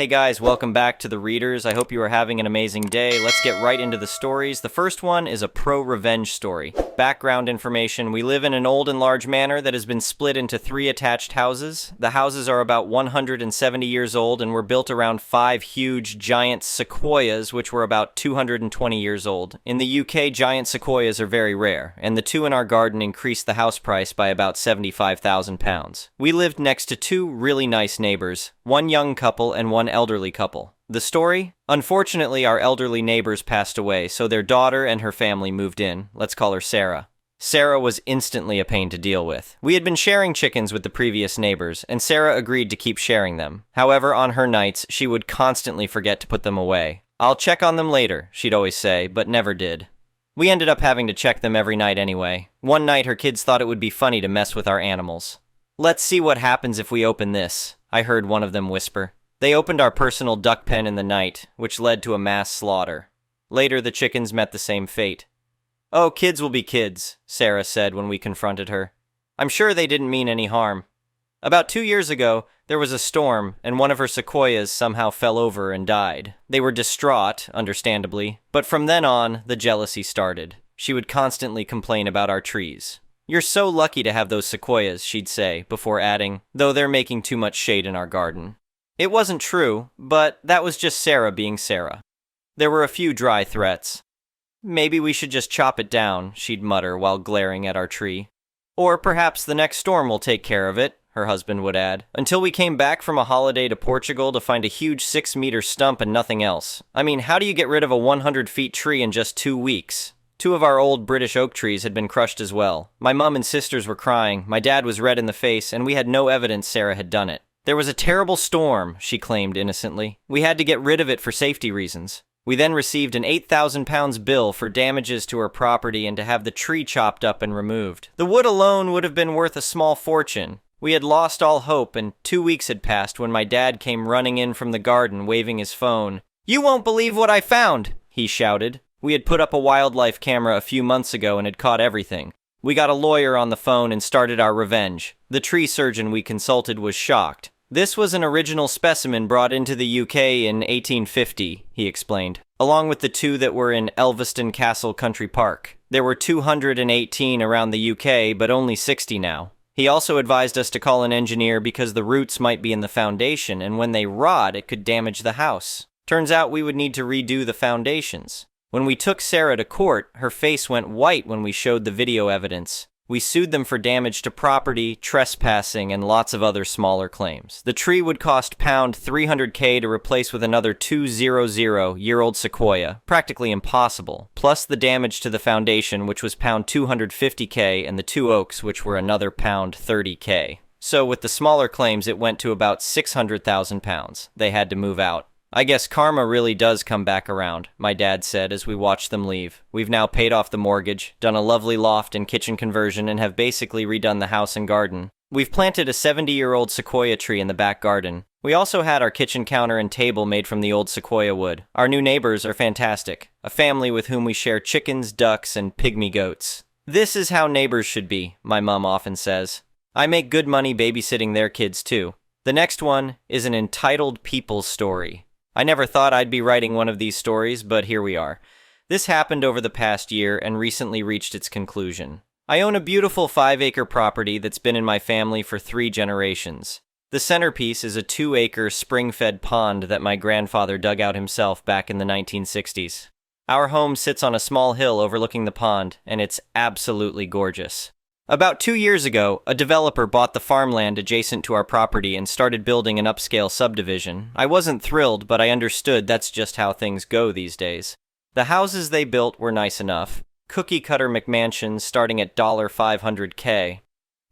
Hey guys, welcome back to The Readers. I hope you are having an amazing day. Let's get right into the stories. The first one is a pro-revenge story. Background information: we live in an old and large manor that has been split into 3 attached houses. The houses are about 170 years old and were built around 5 huge giant sequoias, which were about 220 years old. In the UK, giant sequoias are very rare, and the 2 in our garden increased the house price by about £75,000. We lived next to 2 really nice neighbors, one young couple and one elderly couple. The story? Unfortunately, our elderly neighbors passed away, so their daughter and her family moved in. Let's call her Sarah. Sarah was instantly a pain to deal with. We had been sharing chickens with the previous neighbors, and Sarah agreed to keep sharing them. However, on her nights, she would constantly forget to put them away. "I'll check on them later," she'd always say, but never did. We ended up having to check them every night anyway. One night, her kids thought it would be funny to mess with our animals. "Let's see what happens if we open this," I heard one of them whisper. They opened our personal duck pen in the night, which led to a mass slaughter. Later, the chickens met the same fate. "Oh, kids will be kids," Sarah said when we confronted her. "I'm sure they didn't mean any harm." About 2 years ago, there was a storm, and one of her sequoias somehow fell over and died. They were distraught, understandably, but from then on, the jealousy started. She would constantly complain about our trees. "You're so lucky to have those sequoias," she'd say, before adding, "though they're making too much shade in our garden." It wasn't true, but that was just Sarah being Sarah. There were a few dry threats. "Maybe we should just chop it down," she'd mutter while glaring at our tree. "Or perhaps the next storm will take care of it," her husband would add. Until we came back from a holiday to Portugal to find a huge 6-meter stump and nothing else. I mean, how do you get rid of a 100-feet tree in just 2 weeks? 2 of our old British oak trees had been crushed as well. My mom and sisters were crying, my dad was red in the face, and we had no evidence Sarah had done it. "There was a terrible storm," she claimed innocently. "We had to get rid of it for safety reasons." We then received an £8,000 bill for damages to her property and to have the tree chopped up and removed. The wood alone would have been worth a small fortune. We had lost all hope, and 2 weeks had passed when my dad came running in from the garden waving his phone. "You won't believe what I found," he shouted. We had put up a wildlife camera a few months ago and had caught everything. We got a lawyer on the phone and started our revenge. The tree surgeon we consulted was shocked. "This was an original specimen brought into the UK in 1850, he explained, along with the 2 that were in Elveston Castle Country Park. There were 218 around the UK, but only 60 now. He also advised us to call an engineer because the roots might be in the foundation, and when they rot, it could damage the house. Turns out we would need to redo the foundations. When we took Sarah to court, her face went white when we showed the video evidence. We sued them for damage to property, trespassing, and lots of other smaller claims. The tree would cost £300,000 to replace with another 200-year-old sequoia, practically impossible, plus the damage to the foundation, which was £250,000, and the 2 oaks, which were another £30,000. So with the smaller claims, it went to about £600,000. They had to move out. "I guess karma really does come back around," my dad said as we watched them leave. "We've now paid off the mortgage, done a lovely loft and kitchen conversion, and have basically redone the house and garden. We've planted a 70-year-old sequoia tree in the back garden. We also had our kitchen counter and table made from the old sequoia wood. Our new neighbors are fantastic, a family with whom we share chickens, ducks, and pygmy goats. This is how neighbors should be," my mom often says. I make good money babysitting their kids too. The next one is an entitled people's story. I never thought I'd be writing one of these stories, but here we are. This happened over the past year and recently reached its conclusion. I own a beautiful 5-acre property that's been in my family for 3 generations. The centerpiece is a 2-acre spring-fed pond that my grandfather dug out himself back in the 1960s. Our home sits on a small hill overlooking the pond, and it's absolutely gorgeous. About 2 years ago, a developer bought the farmland adjacent to our property and started building an upscale subdivision. I wasn't thrilled, but I understood that's just how things go these days. The houses they built were nice enough. Cookie-cutter McMansions starting at $500,000.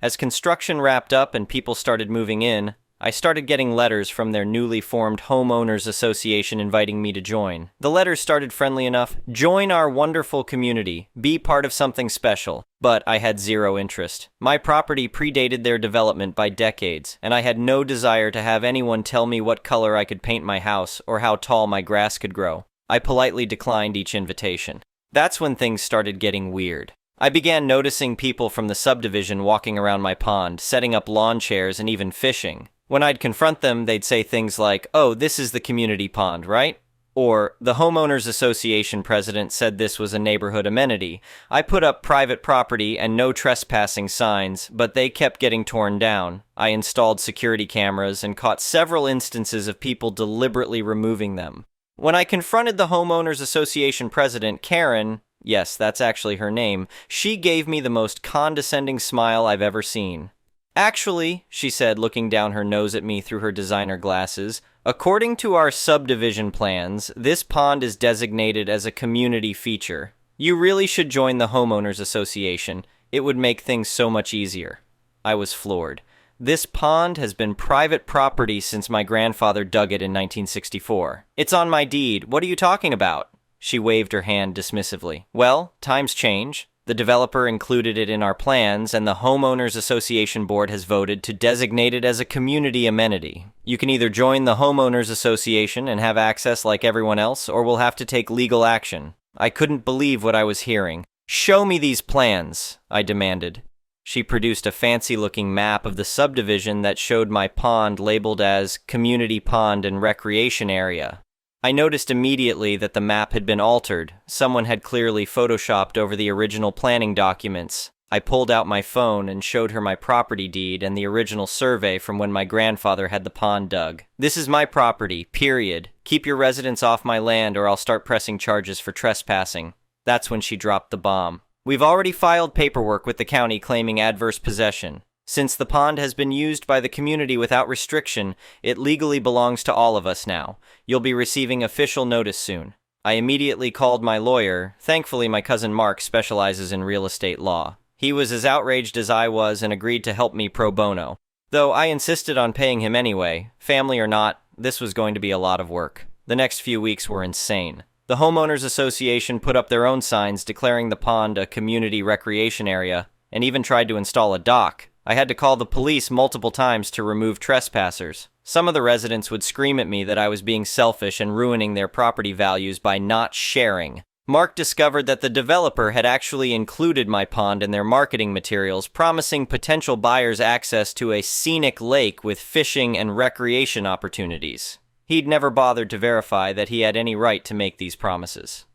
As construction wrapped up and people started moving in, I started getting letters from their newly formed homeowners association inviting me to join. The letters started friendly enough. "Join our wonderful community. Be part of something special." But I had zero interest. My property predated their development by decades, and I had no desire to have anyone tell me what color I could paint my house or how tall my grass could grow. I politely declined each invitation. That's when things started getting weird. I began noticing people from the subdivision walking around my pond, setting up lawn chairs and even fishing. When I'd confront them, they'd say things like, "Oh, this is the community pond, right?" Or, "The homeowners association president said this was a neighborhood amenity. I put up private property and no trespassing signs, but they kept getting torn down. I installed security cameras and caught several instances of people deliberately removing them." When I confronted the homeowners association president, Karen, yes, that's actually her name, she gave me the most condescending smile I've ever seen. "Actually," she said, looking down her nose at me through her designer glasses, "according to our subdivision plans, this pond is designated as a community feature. You really should join the homeowners association. It would make things so much easier." I was floored. This pond has been private property since my grandfather dug it in 1964. It's on my deed. What are you talking about? She waved her hand dismissively. Well, times change. The developer included it in our plans, and the Homeowners Association Board has voted to designate it as a community amenity. You can either join the Homeowners Association and have access like everyone else, or we'll have to take legal action. I couldn't believe what I was hearing. "Show me these plans," I demanded. She produced a fancy-looking map of the subdivision that showed my pond labeled as Community Pond and Recreation Area. I noticed immediately that the map had been altered. Someone had clearly photoshopped over the original planning documents. I pulled out my phone and showed her my property deed and the original survey from when my grandfather had the pond dug. "This is my property, period. Keep your residents off my land or I'll start pressing charges for trespassing." That's when she dropped the bomb. "We've already filed paperwork with the county claiming adverse possession. Since the pond has been used by the community without restriction, it legally belongs to all of us now. You'll be receiving official notice soon." I immediately called my lawyer. Thankfully, my cousin Mark specializes in real estate law. He was as outraged as I was and agreed to help me pro bono. Though I insisted on paying him anyway. Family or not, this was going to be a lot of work. The next few weeks were insane. The Homeowners Association put up their own signs declaring the pond a community recreation area, and even tried to install a dock. I had to call the police multiple times to remove trespassers. Some of the residents would scream at me that I was being selfish and ruining their property values by not sharing. Mark discovered that the developer had actually included my pond in their marketing materials, promising potential buyers access to a scenic lake with fishing and recreation opportunities. He'd never bothered to verify that he had any right to make these promises.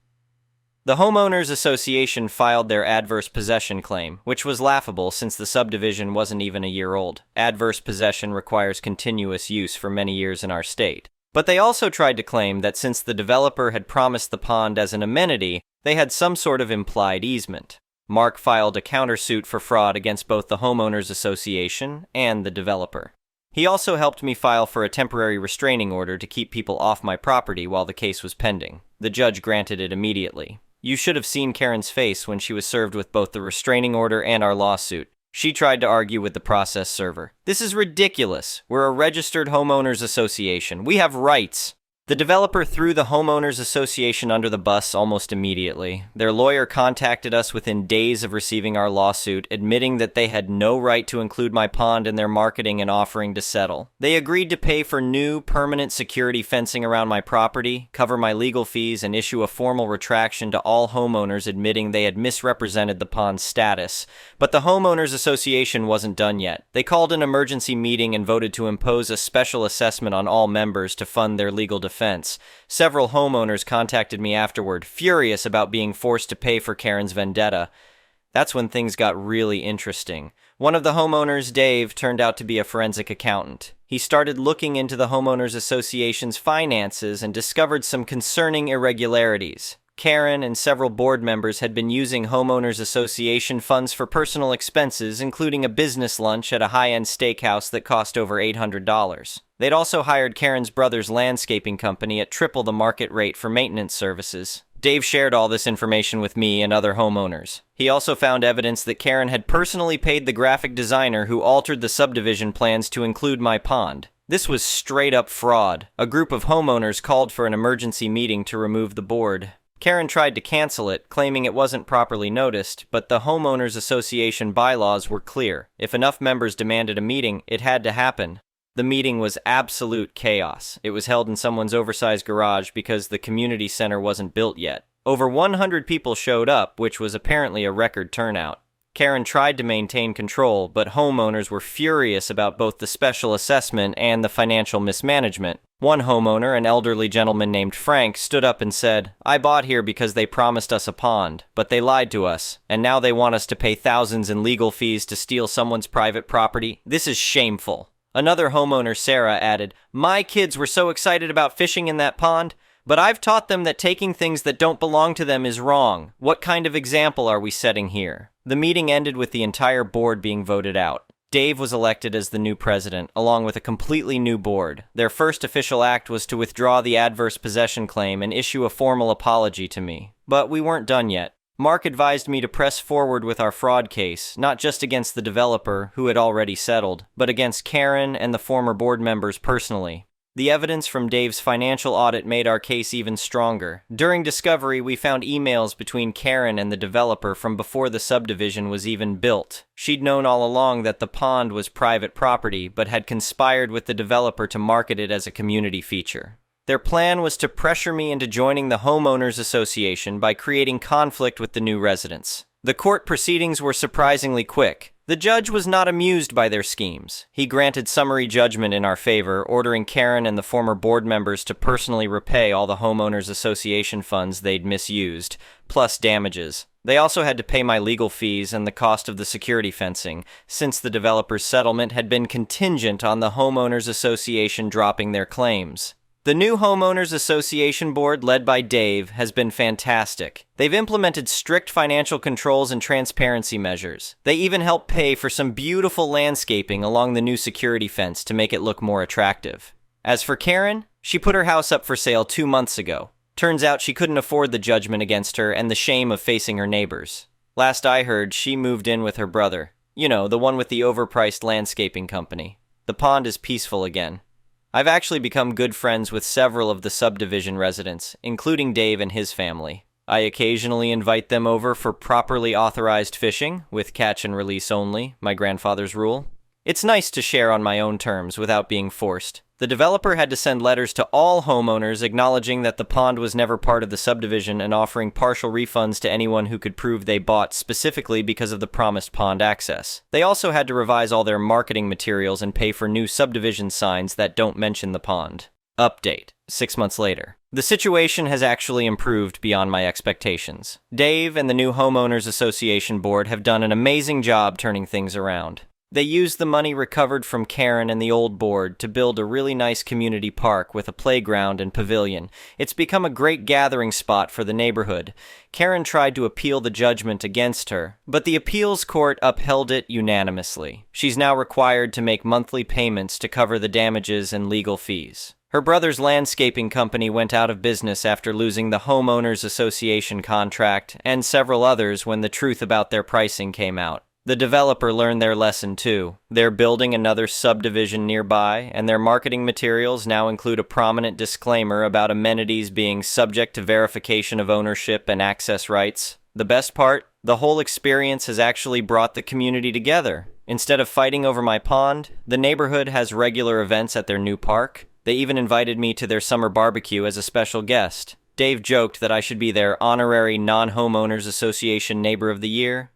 The Homeowners Association filed their adverse possession claim, which was laughable since the subdivision wasn't even a year old. Adverse possession requires continuous use for many years in our state. But they also tried to claim that since the developer had promised the pond as an amenity, they had some sort of implied easement. Mark filed a countersuit for fraud against both the Homeowners Association and the developer. He also helped me file for a temporary restraining order to keep people off my property while the case was pending. The judge granted it immediately. You should have seen Karen's face when she was served with both the restraining order and our lawsuit. She tried to argue with the process server. "This is ridiculous. We're a registered homeowners association. We have rights." The developer threw the Homeowners Association under the bus almost immediately. Their lawyer contacted us within days of receiving our lawsuit, admitting that they had no right to include my pond in their marketing and offering to settle. They agreed to pay for new, permanent security fencing around my property, cover my legal fees, and issue a formal retraction to all homeowners admitting they had misrepresented the pond's status. But the Homeowners Association wasn't done yet. They called an emergency meeting and voted to impose a special assessment on all members to fund their legal defense. Several homeowners contacted me afterward, furious about being forced to pay for Karen's vendetta. That's when things got really interesting. One of the homeowners, Dave, turned out to be a forensic accountant. He started looking into the Homeowners Association's finances and discovered some concerning irregularities. Karen and several board members had been using Homeowners Association funds for personal expenses, including a business lunch at a high-end steakhouse that cost over $800. They'd also hired Karen's brother's landscaping company at triple the market rate for maintenance services. Dave shared all this information with me and other homeowners. He also found evidence that Karen had personally paid the graphic designer who altered the subdivision plans to include my pond. This was straight-up fraud. A group of homeowners called for an emergency meeting to remove the board. Karen tried to cancel it, claiming it wasn't properly noticed, but the Homeowners Association bylaws were clear. If enough members demanded a meeting, it had to happen. The meeting was absolute chaos. It was held in someone's oversized garage because the community center wasn't built yet. Over 100 people showed up, which was apparently a record turnout. Karen tried to maintain control, but homeowners were furious about both the special assessment and the financial mismanagement. One homeowner, an elderly gentleman named Frank, stood up and said, "I bought here because they promised us a pond, but they lied to us, and now they want us to pay thousands in legal fees to steal someone's private property. This is shameful." Another homeowner, Sarah, added, "My kids were so excited about fishing in that pond, but I've taught them that taking things that don't belong to them is wrong. What kind of example are we setting here?" The meeting ended with the entire board being voted out. Dave was elected as the new president, along with a completely new board. Their first official act was to withdraw the adverse possession claim and issue a formal apology to me. But we weren't done yet. Mark advised me to press forward with our fraud case, not just against the developer, who had already settled, but against Karen and the former board members personally. The evidence from Dave's financial audit made our case even stronger. During discovery, we found emails between Karen and the developer from before the subdivision was even built. She'd known all along that the pond was private property, but had conspired with the developer to market it as a community feature. Their plan was to pressure me into joining the homeowners association by creating conflict with the new residents. The court proceedings were surprisingly quick. The judge was not amused by their schemes. He granted summary judgment in our favor, ordering Karen and the former board members to personally repay all the homeowners association funds they'd misused, plus damages. They also had to pay my legal fees and the cost of the security fencing, since the developer's settlement had been contingent on the homeowners association dropping their claims. The new Homeowners Association Board, led by Dave, has been fantastic. They've implemented strict financial controls and transparency measures. They even helped pay for some beautiful landscaping along the new security fence to make it look more attractive. As for Karen, she put her house up for sale 2 months ago. Turns out she couldn't afford the judgment against her and the shame of facing her neighbors. Last I heard, she moved in with her brother. You know, the one with the overpriced landscaping company. The pond is peaceful again. I've actually become good friends with several of the subdivision residents, including Dave and his family. I occasionally invite them over for properly authorized fishing, with catch and release only, my grandfather's rule. It's nice to share on my own terms without being forced. The developer had to send letters to all homeowners acknowledging that the pond was never part of the subdivision and offering partial refunds to anyone who could prove they bought specifically because of the promised pond access. They also had to revise all their marketing materials and pay for new subdivision signs that don't mention the pond. Update. 6 months later. The situation has actually improved beyond my expectations. Dave and the new Homeowners Association Board have done an amazing job turning things around. They used the money recovered from Karen and the old board to build a really nice community park with a playground and pavilion. It's become a great gathering spot for the neighborhood. Karen tried to appeal the judgment against her, but the appeals court upheld it unanimously. She's now required to make monthly payments to cover the damages and legal fees. Her brother's landscaping company went out of business after losing the Homeowners Association contract and several others when the truth about their pricing came out. The developer learned their lesson too. They're building another subdivision nearby, and their marketing materials now include a prominent disclaimer about amenities being subject to verification of ownership and access rights. The best part? The whole experience has actually brought the community together. Instead of fighting over my pond, the neighborhood has regular events at their new park. They even invited me to their summer barbecue as a special guest. Dave joked that I should be their honorary non-homeowners association neighbor of the year.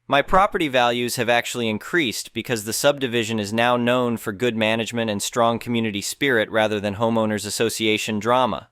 My property values have actually increased because the subdivision is now known for good management and strong community spirit rather than homeowners association drama.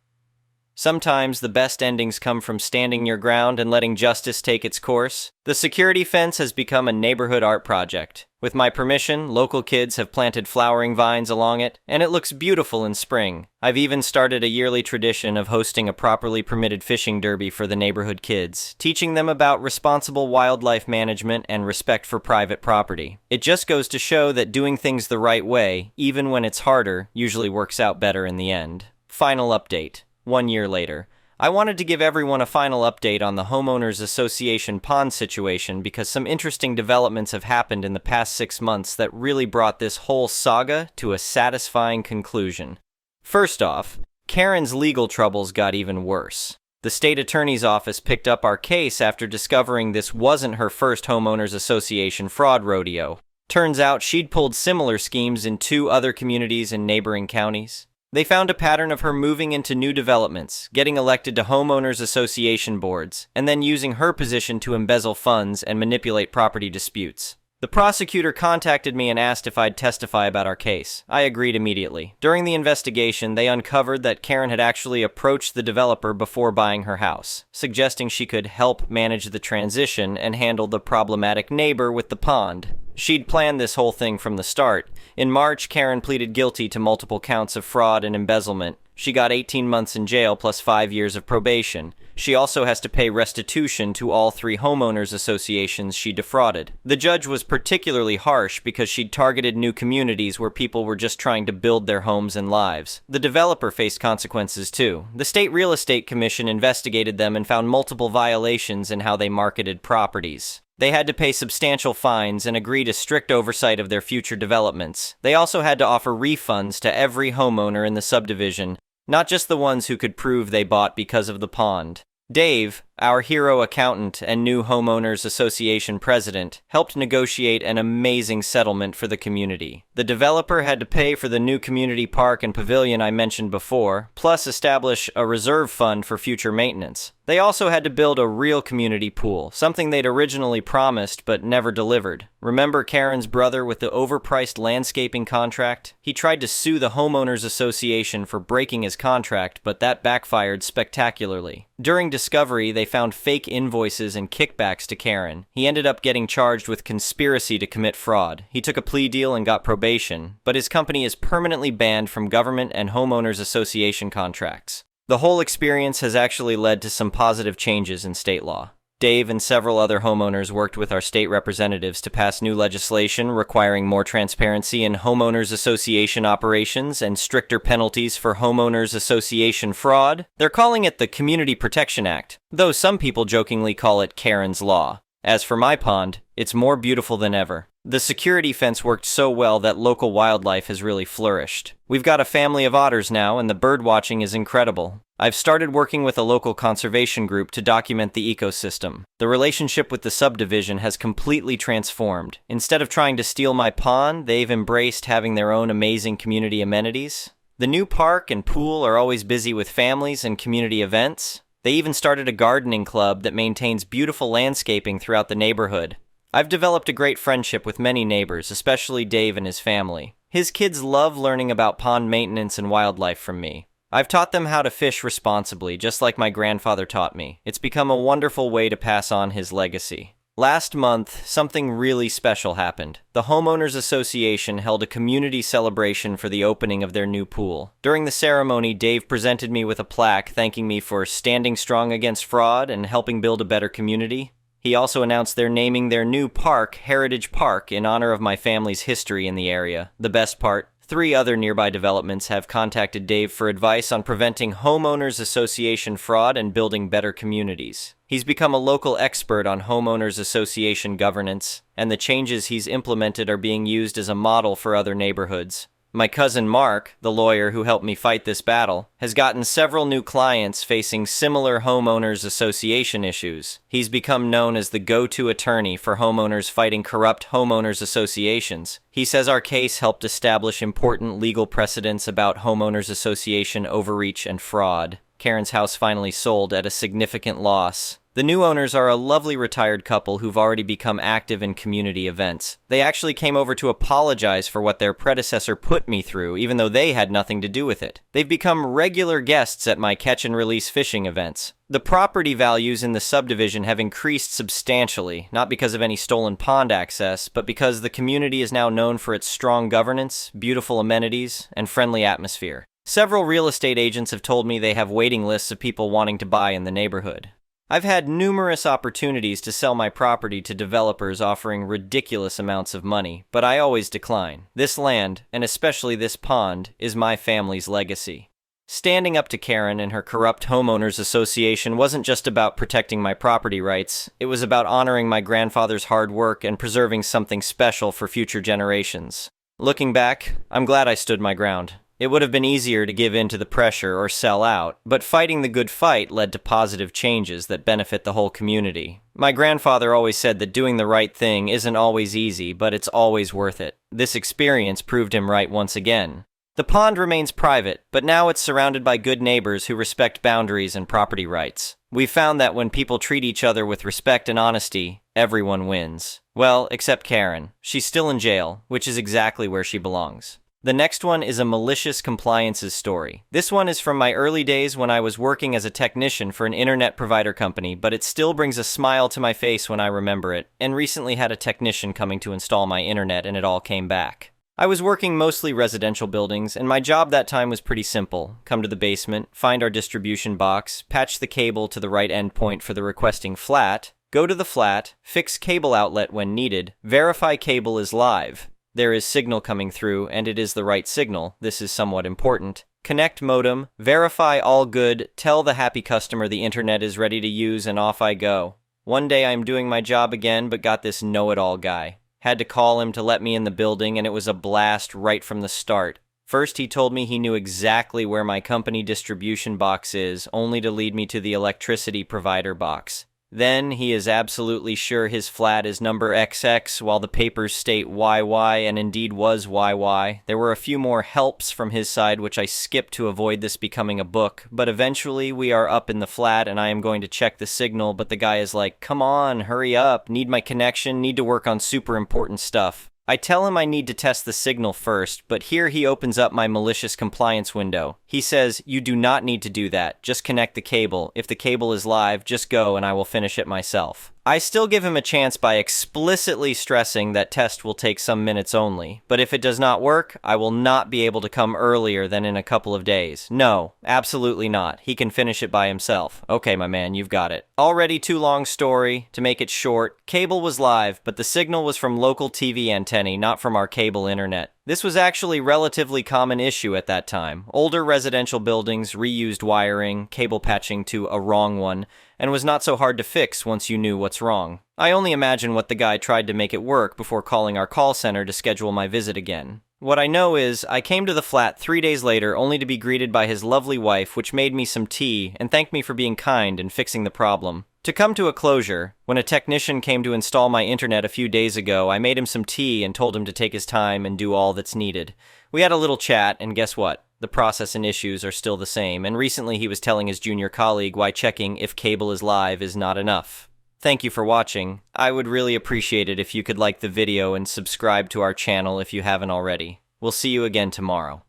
Sometimes the best endings come from standing your ground and letting justice take its course. The security fence has become a neighborhood art project. With my permission, local kids have planted flowering vines along it, and it looks beautiful in spring. I've even started a yearly tradition of hosting a properly permitted fishing derby for the neighborhood kids, teaching them about responsible wildlife management and respect for private property. It just goes to show that doing things the right way, even when it's harder, usually works out better in the end. Final update. 1 year later. I wanted to give everyone a final update on the Homeowners Association pond situation because some interesting developments have happened in the past 6 months that really brought this whole saga to a satisfying conclusion. First off, Karen's legal troubles got even worse. The state attorney's office picked up our case after discovering this wasn't her first Homeowners Association fraud rodeo. Turns out she'd pulled similar schemes in 2 other communities in neighboring counties. They found a pattern of her moving into new developments, getting elected to homeowners association boards, and then using her position to embezzle funds and manipulate property disputes. The prosecutor contacted me and asked if I'd testify about our case. I agreed immediately. During the investigation, they uncovered that Karen had actually approached the developer before buying her house, suggesting she could help manage the transition and handle the problematic neighbor with the pond. She'd planned this whole thing from the start. In March, Karen pleaded guilty to multiple counts of fraud and embezzlement. She got 18 months in jail plus 5 years of probation. She also has to pay restitution to all 3 homeowners associations she defrauded. The judge was particularly harsh because she'd targeted new communities where people were just trying to build their homes and lives. The developer faced consequences too. The State Real Estate Commission investigated them and found multiple violations in how they marketed properties. They had to pay substantial fines and agree to strict oversight of their future developments. They also had to offer refunds to every homeowner in the subdivision, not just the ones who could prove they bought because of the pond. Dave, our hero accountant and new homeowners association president, helped negotiate an amazing settlement for the community. The developer had to pay for the new community park and pavilion I mentioned before, plus establish a reserve fund for future maintenance. They also had to build a real community pool, something they'd originally promised but never delivered. Remember Karen's brother with the overpriced landscaping contract? He tried to sue the homeowners association for breaking his contract, but that backfired spectacularly. During discovery, they found fake invoices and kickbacks to Karen. He ended up getting charged with conspiracy to commit fraud. He took a plea deal and got probation, but his company is permanently banned from government and homeowners association contracts. The whole experience has actually led to some positive changes in state law. Dave and several other homeowners worked with our state representatives to pass new legislation requiring more transparency in homeowners association operations and stricter penalties for homeowners association fraud. They're calling it the Community Protection Act, though some people jokingly call it Karen's Law. As for my pond, it's more beautiful than ever. The security fence worked so well that local wildlife has really flourished. We've got a family of otters now, and the bird watching is incredible. I've started working with a local conservation group to document the ecosystem. The relationship with the subdivision has completely transformed. Instead of trying to steal my pond, they've embraced having their own amazing community amenities. The new park and pool are always busy with families and community events. They even started a gardening club that maintains beautiful landscaping throughout the neighborhood. I've developed a great friendship with many neighbors, especially Dave and his family. His kids love learning about pond maintenance and wildlife from me. I've taught them how to fish responsibly, just like my grandfather taught me. It's become a wonderful way to pass on his legacy. Last month, something really special happened. The Homeowners Association held a community celebration for the opening of their new pool. During the ceremony, Dave presented me with a plaque thanking me for standing strong against fraud and helping build a better community. He also announced they're naming their new park Heritage Park in honor of my family's history in the area. The best part, 3 other nearby developments have contacted Dave for advice on preventing homeowners association fraud and building better communities. He's become a local expert on homeowners association governance, and the changes he's implemented are being used as a model for other neighborhoods. My cousin Mark, the lawyer who helped me fight this battle, has gotten several new clients facing similar homeowners association issues. He's become known as the go-to attorney for homeowners fighting corrupt homeowners associations. He says our case helped establish important legal precedents about homeowners association overreach and fraud. Karen's house finally sold at a significant loss. The new owners are a lovely retired couple who've already become active in community events. They actually came over to apologize for what their predecessor put me through, even though they had nothing to do with it. They've become regular guests at my catch and release fishing events. The property values in the subdivision have increased substantially, not because of any stolen pond access, but because the community is now known for its strong governance, beautiful amenities, and friendly atmosphere. Several real estate agents have told me they have waiting lists of people wanting to buy in the neighborhood. I've had numerous opportunities to sell my property to developers offering ridiculous amounts of money, but I always decline. This land, and especially this pond, is my family's legacy. Standing up to Karen and her corrupt homeowners association wasn't just about protecting my property rights, it was about honoring my grandfather's hard work and preserving something special for future generations. Looking back, I'm glad I stood my ground. It would have been easier to give in to the pressure or sell out, but fighting the good fight led to positive changes that benefit the whole community. My grandfather always said that doing the right thing isn't always easy, but it's always worth it. This experience proved him right once again. The pond remains private, but now it's surrounded by good neighbors who respect boundaries and property rights. We've found that when people treat each other with respect and honesty, everyone wins. Well, except Karen. She's still in jail, which is exactly where she belongs. The next one is a malicious compliances story. This one is from my early days when I was working as a technician for an internet provider company, but it still brings a smile to my face when I remember it, and recently had a technician coming to install my internet and it all came back. I was working mostly residential buildings, and my job that time was pretty simple. Come to the basement, find our distribution box, patch the cable to the right endpoint for the requesting flat, go to the flat, fix cable outlet when needed, verify cable is live. There is signal coming through, and it is the right signal. This is somewhat important. Connect modem, verify all good, tell the happy customer the internet is ready to use, and off I go. One day I'm doing my job again, but got this know-it-all guy. Had to call him to let me in the building, and it was a blast right from the start. First, he told me he knew exactly where my company distribution box is, only to lead me to the electricity provider box. Then, he is absolutely sure his flat is number XX, while the papers state YY, and indeed was YY. There were a few more helps from his side, which I skipped to avoid this becoming a book, but eventually we are up in the flat, and I am going to check the signal, but the guy is like, "Come on, hurry up, need my connection, need to work on super important stuff." I tell him I need to test the signal first, but here he opens up my malicious compliance window. He says, "You do not need to do that, just connect the cable. If the cable is live, just go and I will finish it myself." I still give him a chance by explicitly stressing that test will take some minutes only, but if it does not work, I will not be able to come earlier than in a couple of days. No, absolutely not. He can finish it by himself. Okay, my man, you've got it. Already too long story. To make it short, cable was live, but the signal was from local TV antennae, not from our cable internet. This was actually a relatively common issue at that time. Older residential buildings reused wiring, cable patching to a wrong one, and was not so hard to fix once you knew what's wrong. I only imagine what the guy tried to make it work before calling our call center to schedule my visit again. What I know is, I came to the flat 3 days later only to be greeted by his lovely wife, which made me some tea and thanked me for being kind and fixing the problem. To come to a closure, when a technician came to install my internet a few days ago, I made him some tea and told him to take his time and do all that's needed. We had a little chat, and guess what? The process and issues are still the same, and recently he was telling his junior colleague why checking if cable is live is not enough. Thank you for watching. I would really appreciate it if you could like the video and subscribe to our channel if you haven't already. We'll see you again tomorrow.